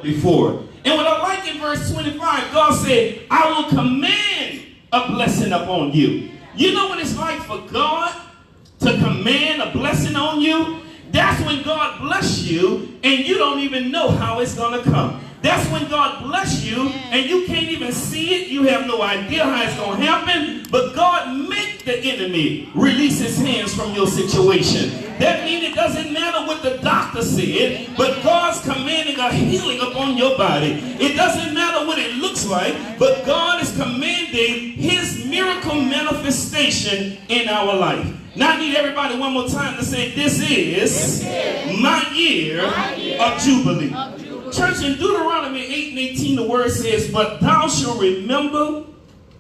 before. And what I like in verse 25, God said, I will command a blessing upon you. You know what it's like for God to command a blessing on you? That's when God bless you and you don't even know how it's going to come. That's when God bless you and you can't even see it. You have no idea how it's going to happen. But God make the enemy release his hands from your situation. That means it doesn't matter what the doctor said, but God's commanding a healing upon your body. It doesn't matter what it looks like, but God is commanding his miracle manifestation in our life. Now I need everybody one more time to say, this is my year of Jubilee. Church, in Deuteronomy 8 and 18, the word says, but thou shalt remember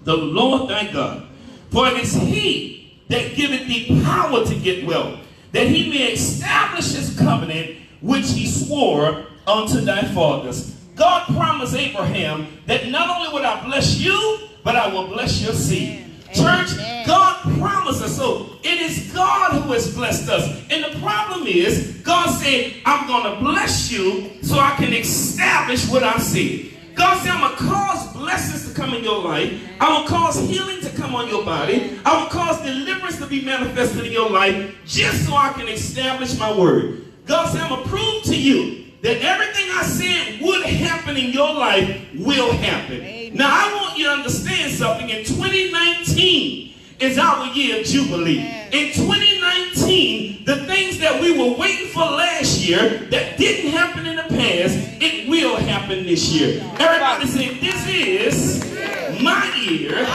the Lord thy God, for it is he that giveth thee power to get wealth, that he may establish his covenant, which he swore unto thy fathers. God promised Abraham that not only would I bless you, but I will bless your seed. Church, God promised us. So it is God who has blessed us. And the problem is, God said, I'm going to bless you so I can establish what I said. God said, I'm going to cause blessings to come in your life. I will cause healing to come on your body. I will cause deliverance to be manifested in your life just so I can establish my word. God said, I'm going to prove to you that everything I said would happen in your life will happen. Amen. Now, I want you to understand something. In 2019 is our year of Jubilee. Amen. In 2019, the things that we were waiting for last year that didn't happen in the past, it will happen this year. Everybody say, this is my year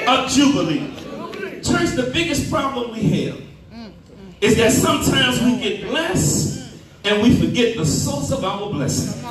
of Jubilee. Church, the biggest problem we have is that sometimes we get blessed and we forget the source of our blessing.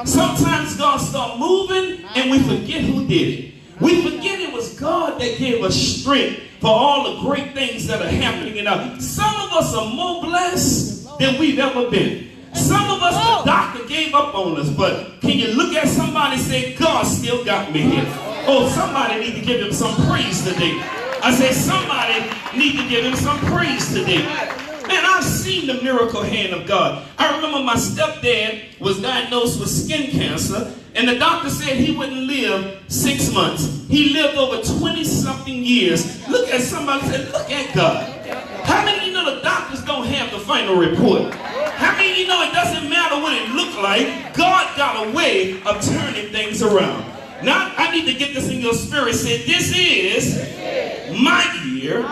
Sometimes God starts moving and we forget who did it. We forget it was God that gave us strength for all the great things that are happening in us. Some of us are more blessed than we've ever been. Some of us, the doctor gave up on us, but can you look at somebody and say, God still got me here? Oh, somebody need to give him some praise today. I say somebody need to give him some praise today. Man, I've seen the miracle hand of God. I remember my stepdad was diagnosed with skin cancer, and the doctor said he wouldn't live 6 months. He lived over 20-something years. Look at somebody and say, look at God. How many of you know the doctors don't have the final report? How many of you know it doesn't matter what it looked like? God got a way of turning things around. Now, I need to get this in your spirit. Say, this is my year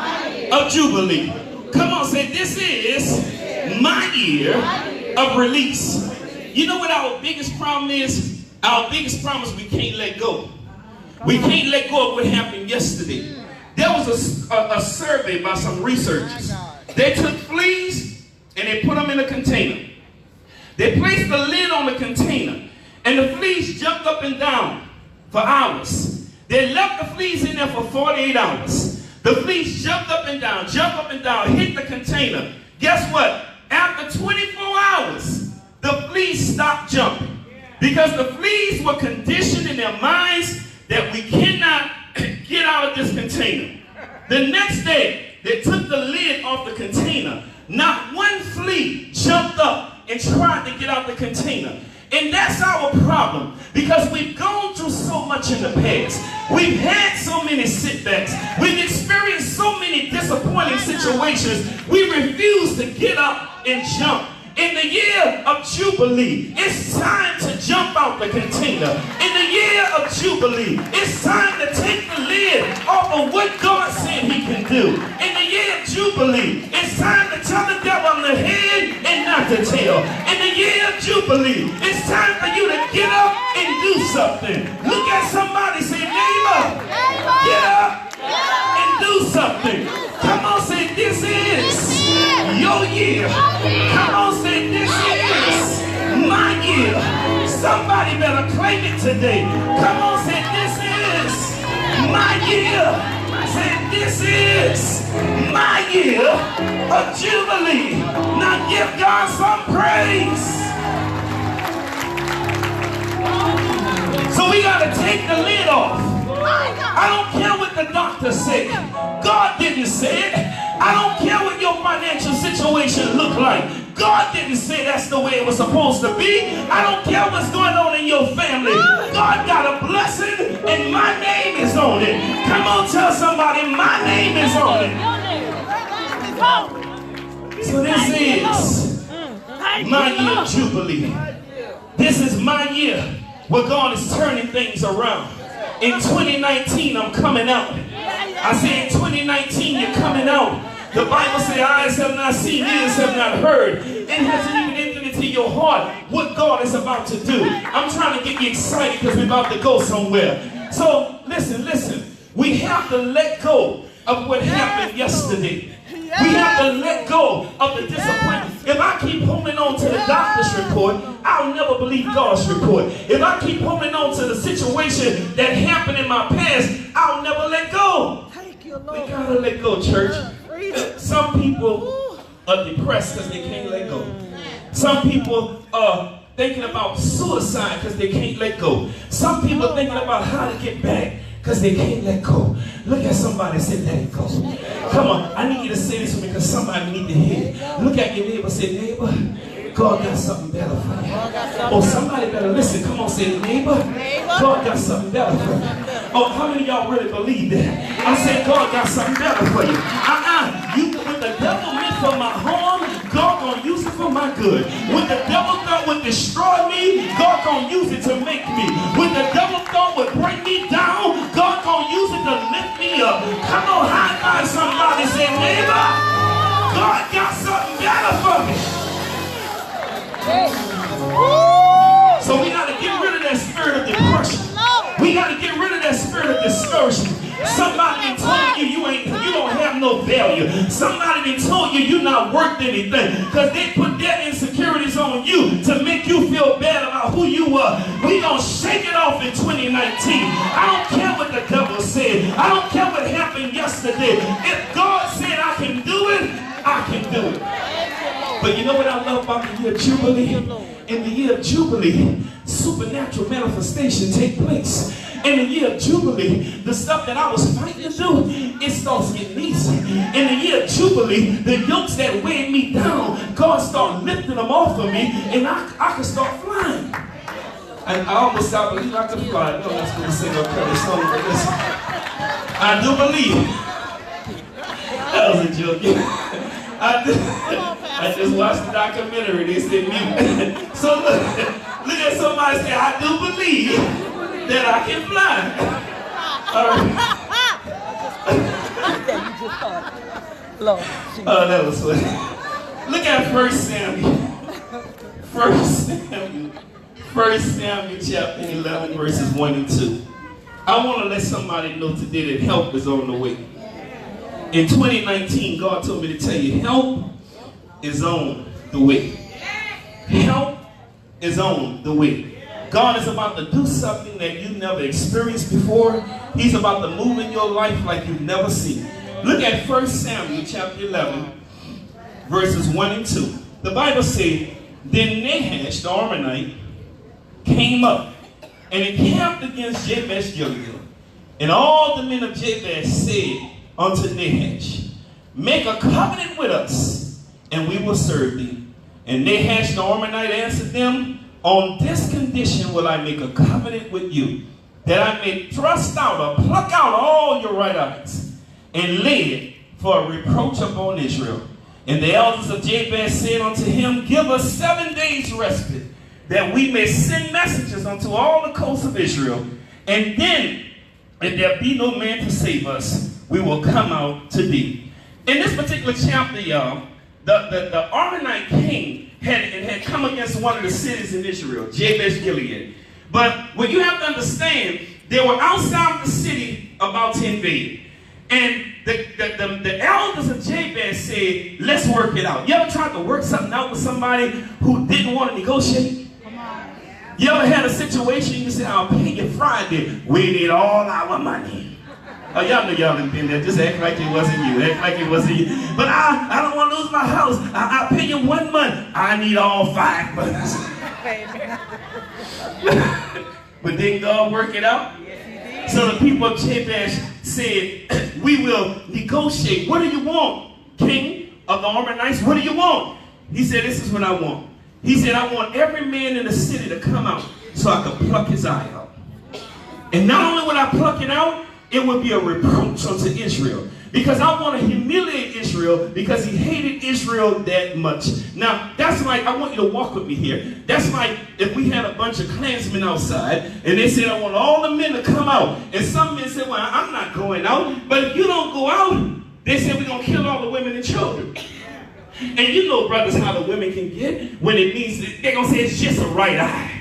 of Jubilee. Come on, say, this is my year of release. You know what our biggest problem is? Our biggest problem is we can't let go. We can't let go of what happened yesterday. There was a survey by some researchers. They took fleas and they put them in a container. They placed the lid on the container and the fleas jumped up and down for hours. They left the fleas in there for 48 hours. The fleas jumped up and down, hit the container. Guess what? After 24 hours, the fleas stopped jumping. Because the fleas were conditioned in their minds that we cannot get out of this container. The next day, they took the lid off the container. Not one flea jumped up and tried to get out the container. And that's our problem, because we've gone through so much in the past. We've had so many setbacks. We've experienced so many disappointing situations. We refuse to get up and jump. In the year of Jubilee, it's time to jump out the container. In the year of Jubilee, it's time to take the lid off of what God said he can do. In the year of Jubilee, it's time to tell the devil on the head and not the tail. In the year of Jubilee, it's time for you to get up and do something. Look at somebody, say, neighbor, get up and do something. Come on, say, this is your year. Come on, say, this is my year. Somebody better claim it today. Come on, say, this is my year. Say, this is my year of Jubilee. Now give God some praise. So we got to take the lid off. I don't care what the doctor said. God didn't say it. I don't care what your financial situation looked like. God didn't say that's the way it was supposed to be. I don't care what's going on tell somebody my name is on it. So this is my year of Jubilee. This is my year where God is turning things around. In 2019, I'm coming out. I say in 2019, you're coming out. The Bible says, eyes have not seen, ears have not heard. It hasn't even entered into your heart what God is about to do. I'm trying to get you excited because we're about to go somewhere. So listen. We have to let go of what happened yesterday. We have to let go of the disappointment. If I keep holding on to the doctor's report, I'll never believe God's report. If I keep holding on to the situation that happened in my past, I'll never let go. We gotta let go, church. Some people are depressed because they can't let go. Some people are thinking about suicide because they can't let go. Some people are thinking about how to get back because they can't let go. Look at somebody and say, let it go. Come on, I need you to say this with me because somebody needs to hear it. Look at your neighbor and say, neighbor, God got something better for you. Oh, somebody better listen. Come on, say, neighbor, God got something better for you. Oh, how many of y'all really believe that? I said, God got something better for you. When the devil meant for my harm, God gonna use it for my good. When the devil thought would destroy me, God gonna use it to make me. When the devil thought would break me down, God gonna use it to lift me up. Come on, high five somebody, say, neighbor, God got something better for me. So we got to get rid of that spirit of depression. We got to get rid of that spirit of discouragement. Somebody told you you don't have no value. Somebody told you you're not worth anything because they put their insecurities on you to make you feel bad about who you are. We gonna shake it off in 2019. I don't care what the devil said. I don't care what happened yesterday. If God said I can do it, I can do it. But you know what I love about the year of Jubilee? In the year of Jubilee, supernatural manifestation take place. In the year of Jubilee, the stuff that I was fighting to do, it starts getting easy. In the year of Jubilee, the yokes that weighed me down, God started lifting them off of me, and I can start flying. And I almost stopped believing I could fly. No, that's going to sing up there. Song, but listen, I do believe. That was a joke. I just watched the documentary. They said mute. So look at somebody say, I do believe that I can fly. All right. Oh, that was funny. Look at 1 Samuel. 1 Samuel chapter 11, verses 1 and 2. I want to let somebody know today that help is on the way. In 2019, God told me to tell you, help is on the way. Help is on the way. God is about to do something that you never experienced before. He's about to move in your life like you've never seen. Look at 1 Samuel chapter 11, verses 1 and 2. The Bible says, then Nahash, the Ammonite, came up and encamped against Jabesh Gilead. And all the men of Jabesh said unto Nahash, make a covenant with us, and we will serve thee. And Nahash the Ammonite answered them, on this condition will I make a covenant with you, that I may thrust out or pluck out all your right eyes, and lay it for a reproach upon Israel. And the elders of Jabesh said unto him, give us 7 days respite, that we may send messages unto all the coasts of Israel. And then, if there be no man to save us, we will come out to thee. In this particular chapter, y'all, the Ammonite king had come against one of the cities in Israel, Jabesh Gilead. But what you have to understand, they were outside of the city about to invade. And the elders of Jabesh said, let's work it out. You ever tried to work something out with somebody who didn't want to negotiate? You ever had a situation you said, I'll pay you Friday. We need all our money. Oh, y'all know y'all have been there. Just act like it wasn't you. Act like it wasn't you. But I don't want to lose my house. I'll pay you 1 month. I need all 5 months. But didn't God work it out? So the people of Jabesh said, we will negotiate. What do you want, king of the Ammonites? What do you want? He said, this is what I want. He said, I want every man in the city to come out so I can pluck his eye out. And not only will I pluck it out, it would be a reproach unto Israel. Because I want to humiliate Israel because he hated Israel that much. Now, that's like, I want you to walk with me here. That's like if we had a bunch of Klansmen outside and they said, I want all the men to come out. And some men said, well, I'm not going out. But if you don't go out, they said, we're going to kill all the women and children. And you know, brothers, how the women can get when it means, they're going to say it's just a right eye.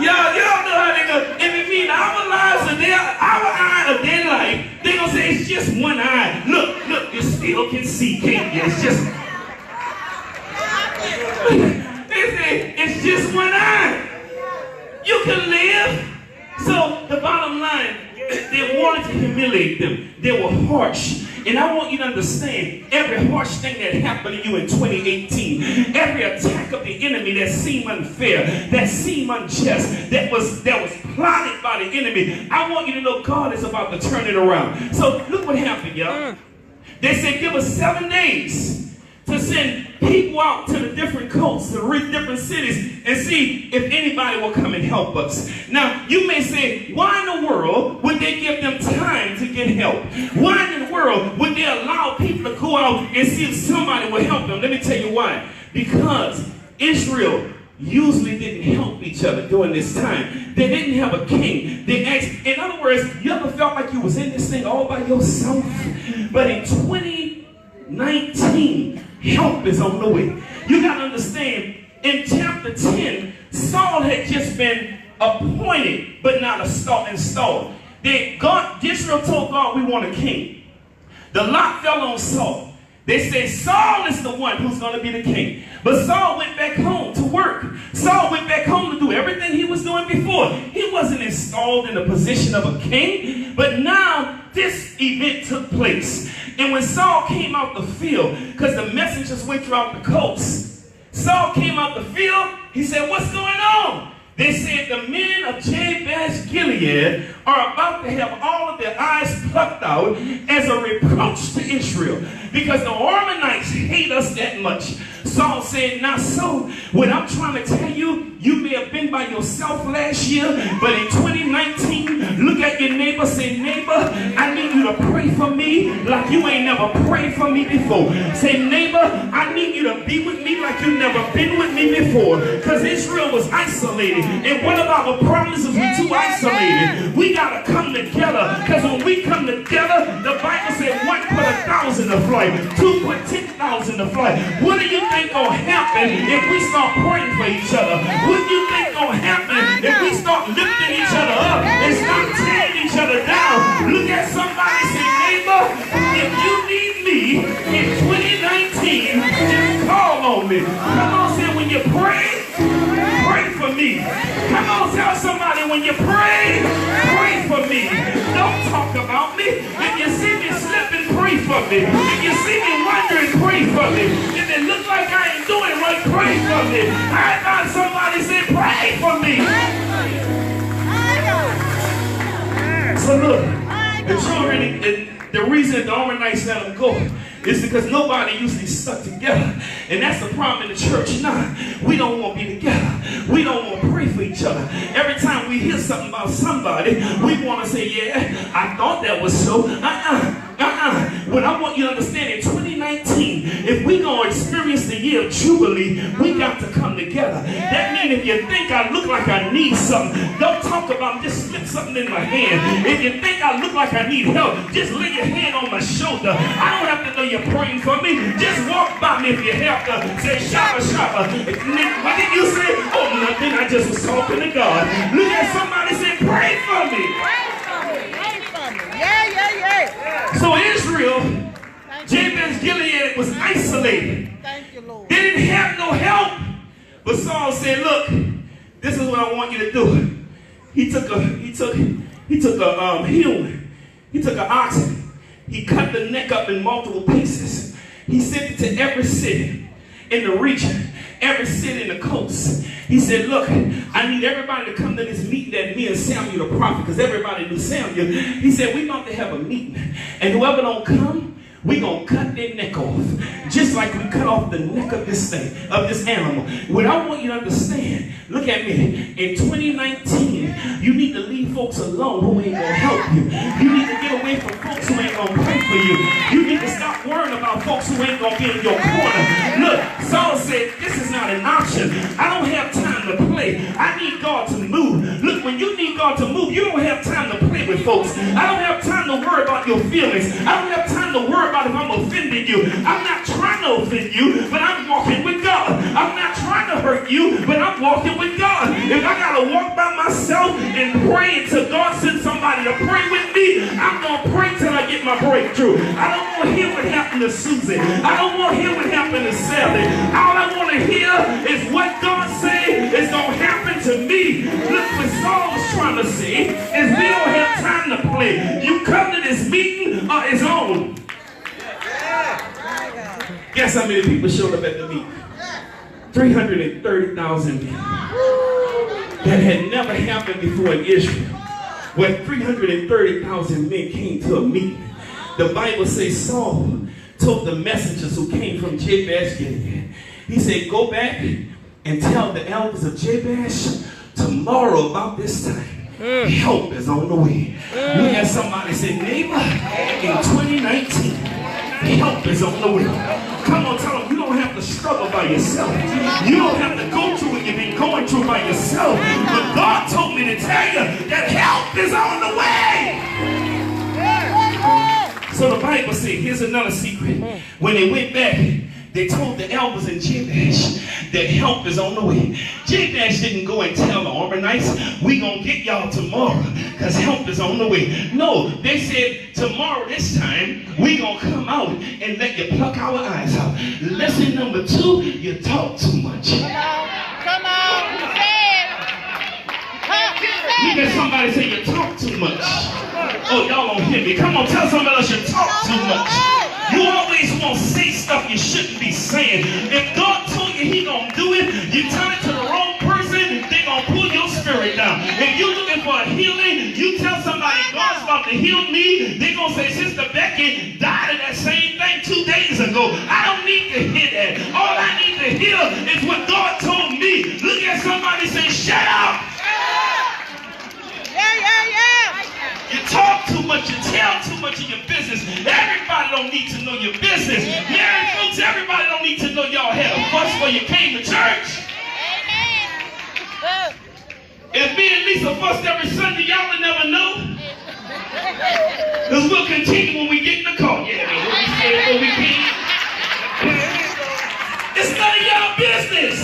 Y'all know how they go. If it means our lives or our eye of their life, they gonna say it's just one eye. Look, you still can see, can't you? It's just. They say it's just one eye. You can live. So the bottom line, they wanted to humiliate them. They were harsh. And I want you to understand, every harsh thing that happened to you in 2018, every attack of the enemy that seemed unfair, that seemed unjust, that was plotted by the enemy, I want you to know God is about to turn it around. So look what happened, y'all. They said, give us 7 days to send people out to the different coasts, to the different cities, and see if anybody will come and help us. Now, you may say, why in the world would they give them time to get help? Why in the world would they allow people to go out and see if somebody will help them? Let me tell you why. Because Israel usually didn't help each other during this time. They didn't have a king. They asked, in other words, you ever felt like you was in this thing all by yourself? But in 2019, help is on the way. You got to understand, in chapter 10, Saul had just been appointed, but not installed. Israel told God, we want a king. The lot fell on Saul. They said, Saul is the one who's going to be the king. But Saul went back home to work. Saul went back home to do everything he was doing before. He wasn't installed in the position of a king. But now this event took place. And when Saul came out the field, because the messengers went throughout the coast, Saul came out the field. He said, what's going on? They said the men of Gilead are about to have all of their eyes plucked out as a reproach to Israel because the Ammonites hate us that much. Saul said, not so. What I'm trying to tell you, you may have been by yourself last year, but in 2019, look at your neighbor, say, neighbor, I need you to pray for me like you ain't never prayed for me before. Say, neighbor, I need you to be with me like you've never been with me before. Because Israel was isolated. And one of our promises was too isolated. We got to come together. Because when we come together, the Bible said 1 put 1,000 to flight, 2 put 10,000 to flight. What do you think gonna happen if we start praying for each other? What do you think gonna happen if we start lifting each other up and start tearing each other down? Look at somebody and say, neighbor, if you need me in 2019, just call on me. Come on, say when you pray for me. Come on, tell somebody when you pray for me. Don't talk about me. If you see me slipping, pray for me. If you see me wondering, pray for me. If it looks like I ain't doing right, pray for me. I thought somebody said, pray for me. So look, the children, the reason the Ammonites let them go is because nobody usually stuck together. And that's the problem in the church now. We don't want to be together. We don't want to pray for each other. Every time we hear something about somebody, we want to say, yeah, I thought that was so. What I want you to understand, in 2019, if we're going to experience the year of Jubilee, we got to come together. That means if you think I look like I need something, don't talk about just slip something in my hand. If you think I look like I need help, just lay your hand on my shoulder. I don't have to know you're praying for me. Just walk by me if you have to. Say, Shabba, Shabba. What did you say? Oh, nothing. I just was talking to God. Look at somebody say, pray for me. So Israel, Gilead was isolated. Thank you, Lord. They didn't have no help. But Saul said, look, this is what I want you to do. He took an oxen. He cut the neck up in multiple pieces. He sent it to every city in the region, every city in the coast. He said, look, I need everybody to come to this meeting that me and Samuel the prophet, because everybody knew Samuel. He said, we're about to have a meeting. And whoever don't come, We're going to cut their neck off. Just like we cut off the neck of this thing, of this animal. What I want you to understand, look at me, in 2019, you need to leave folks alone who ain't going to help you. You need to get away from folks who ain't going to pray for you. You need to stop worrying about folks who ain't going to be in your corner. Look, Saul said, this is not an option. I don't have time to play. I need God to move. Look, when you need God to move, you don't have time to play with folks. I don't have time to worry about your feelings. I don't have time to worry about if I'm offending you. I'm not trying to offend you, but I'm walking with God. I'm not trying to hurt you, but I'm walking with God. If I got to walk by myself and pray until God sends somebody to pray with me, I'm going to pray till I get my breakthrough. I don't want to hear what happened to Susan. I don't want to hear what happened to Sally. All I want to hear is what God said is going to happen to me. Look, what Saul was trying to say is we don't have time to play. You come to this meeting or it's on. Guess how many people showed up at the meeting? 330,000 men. That had never happened before in Israel. When 330,000 men came to a meeting, the Bible says Saul told the messengers who came from Jabesh Gilead, he said, go back and tell the elders of Jabesh tomorrow about this time. Help is on the way. We had somebody say, neighbor, in 2019, help is on the way. Come on, tell them you don't have to struggle by yourself. You don't have to go through what you've been going through by yourself. But God told me to tell you that help is on the way. So the Bible said, here's another secret. When they went back, they told the elders in Jabesh that help is on the way. Jabesh didn't go and tell the Arbonites, we gonna get y'all tomorrow because help is on the way. No, they said tomorrow this time we gonna come out and let you pluck our eyes out. Lesson number 2, you talk too much. Come on, you said. Look at somebody say you talk too much. Oh, y'all don't hear me. Come on, tell somebody else you talk too much. You always want to say stuff you shouldn't be saying. If God told you he gonna do it, you tell it to the wrong person, they gonna pull your spirit down. If you're looking for a healing, you tell somebody God's about to heal me, they gonna say, Sister Becky died of that same thing 2 days ago. I don't need to hear that. All I need to hear is what God told me. Look at somebody say, shut up. You talk too much, you tell too much of your business. Everybody don't need to know your business. Married folks, everybody don't need to know y'all had a fuss before you came to church. If me and Lisa fussed every Sunday, y'all will never know. Because we'll continue when we get in the car. Yeah, what we said, what we came. It's none of y'all business.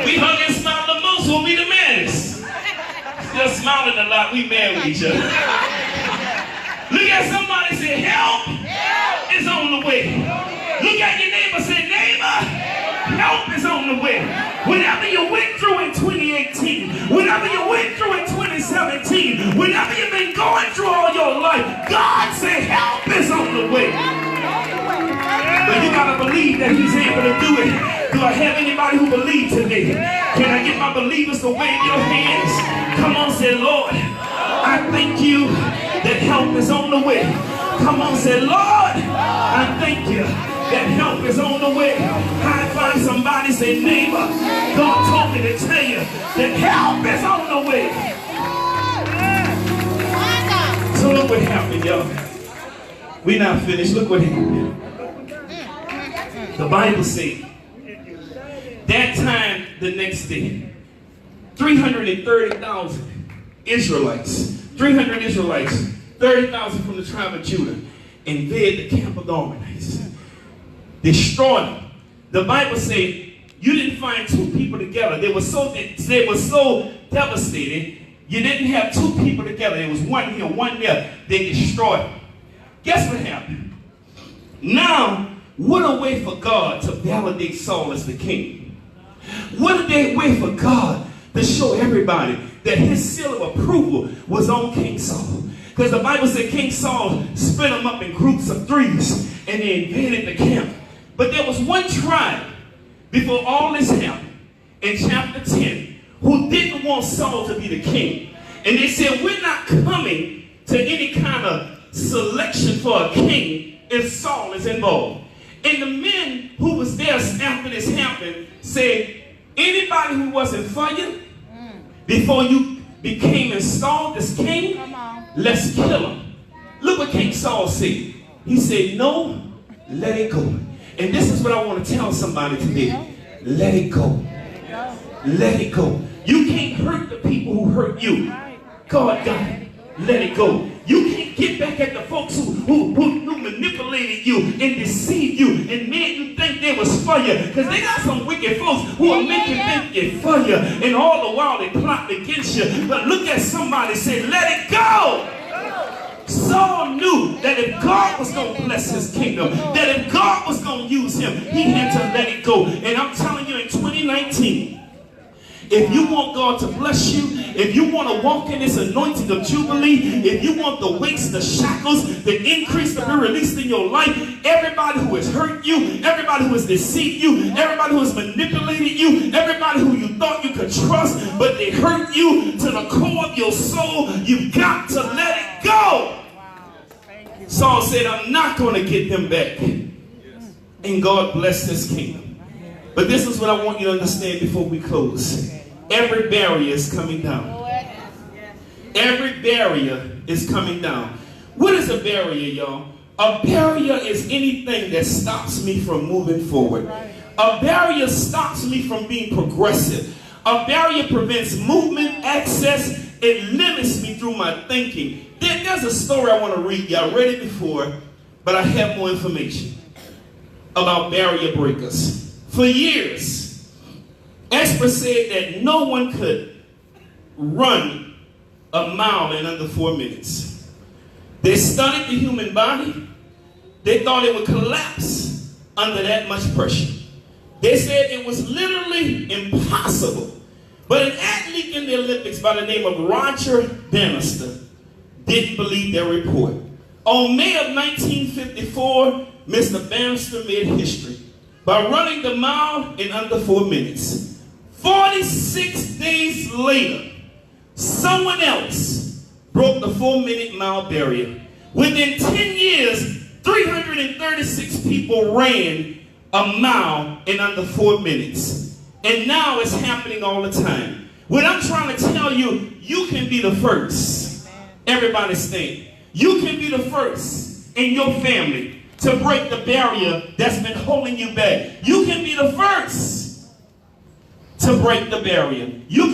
We hug and smile the most when we the maddest. Still smiling a lot, we mad with each other. Look at somebody say, help is on the way. Look at your neighbor, say, neighbor, help is on the way. Whatever you went through in 2018, whatever you went through in 2017, whatever you've been going through all your life, God said help is on the way. But you gotta believe that he's able to do it. Do I have anybody who believes today? Can I get my believers to wave your hands? Come on, say, Lord, I thank you that help is on the way. Come on, say, Lord, I thank you that help is on the way. High five somebody, say, neighbor, God told me to tell you that help is on the way. So look what happened, y'all. We're not finished. Look what happened. The Bible says, that time the next day, 330,000 Israelites, 300 Israelites, 30,000 from the tribe of Judah, invaded the camp of the Ammonites. Destroyed them. The Bible says you didn't find 2 people together. They were so devastated, you didn't have 2 people together. There was one here, one there. They destroyed them. Guess what happened? Now, what a way for God to validate Saul as the king. What a way for God to show everybody that his seal of approval was on King Saul. Because the Bible said King Saul split them up in groups of 3s and they invaded the camp. But there was one tribe before all this happened in chapter 10 who didn't want Saul to be the king. And they said, we're not coming to any kind of selection for a king if Saul is involved. And the men who was there after this happened said, anybody who wasn't for you before you became installed as king, let's kill him. Look what King Saul said. He said, no, let it go. And this is what I want to tell somebody today. Let it go. Let it go. You can't hurt the people who hurt you. God got it. Let it go. You can't get back at the folks who manipulated you and deceived you and made you think they was for you. Because they got some wicked folks who will make you think they're for you. And all the while they plot against you. But look at somebody and say, let it go. Saul knew that if God was going to bless his kingdom, that if God was going to use him, he had to let it go. And I'm telling you, in 2019, if you want God to bless you, if you want to walk in this anointing of Jubilee, if you want the weights, the shackles, the increase to be released in your life, everybody who has hurt you, everybody who has deceived you, everybody who has manipulated you, everybody who you thought you could trust, but they hurt you to the core of your soul, you've got to let it go. Saul said, I'm not going to get them back. And God blessed his kingdom. But this is what I want you to understand before we close. Every barrier is coming down. Every barrier is coming down. What is a barrier, y'all? A barrier is anything that stops me from moving forward. A barrier stops me from being progressive. A barrier prevents movement, access. It limits me through my thinking. There's a story I want to read. Y'all read it before, but I have more information about barrier breakers. For years, experts said that no one could run a mile in under 4 minutes. They studied the human body. They thought it would collapse under that much pressure. They said it was literally impossible. But an athlete in the Olympics by the name of Roger Bannister didn't believe their report. On May of 1954, Mr. Bannister made history by running the mile in under 4 minutes. 46 days later, someone else broke the 4-minute mile barrier. Within 10 years, 336 people ran a mile in under 4 minutes. And now it's happening all the time. What I'm trying to tell you, you can be the first. Everybody stand. You can be the first in your family to break the barrier that's been holding you back. You can be the first to break the barrier. You